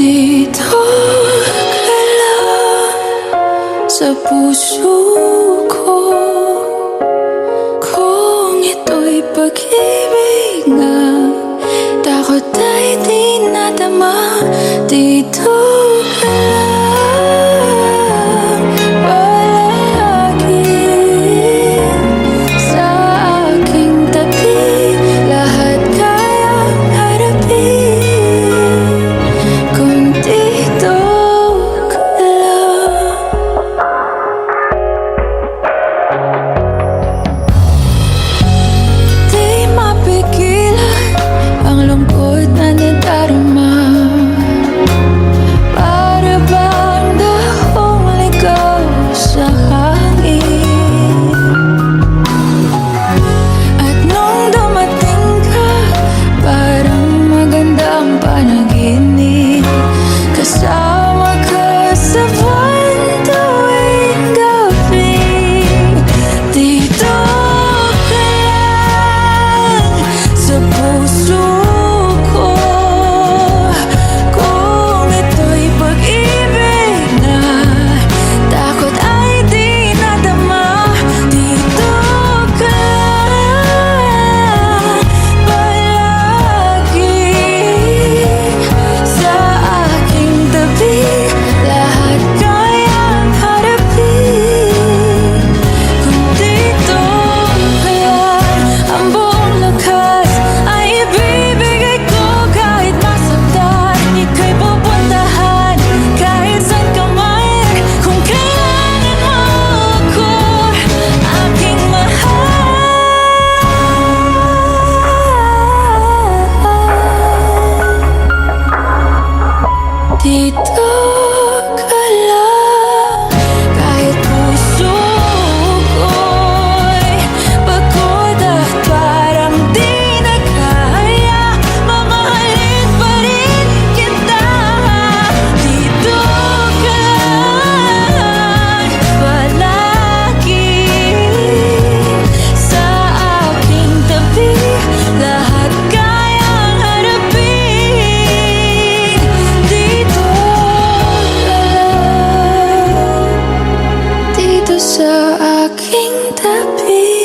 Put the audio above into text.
Dito ka lang sa puso ko. Kung ito'y pag-ibig nga, takot ay di nadama. Dito ka lang palagi sa aking tabi. Lahat kayang harapin kung dito ka lang. Di mapigilan ang lungkot na nadarama. Para bang dahong ligaw sa hangin. At nung dumating ka, parang magandang panaginip. Kasama ka sa buwan tuwing gabi. Dito ka lang sa puso ko. Kung ito'y pag-ibig na, takot ay di nadama. Dito ka lang palagi sa aking tabi. Lahat kayang harapin kung dito ka lang. Ang buong lakas ay ibibigay ko kahit masaktan. Ika'y pupuntahan kahit saan ka man. Kung kailangan mo ako, aking mahal. Dito ka lang kahit puso ko'y pagod at parang di na kaya. Mamahalin pa rin kita. Dito ka lang palagi sa aking tabi. Lahat kayang harapin. Dito ka lang, dito sa aking tabi.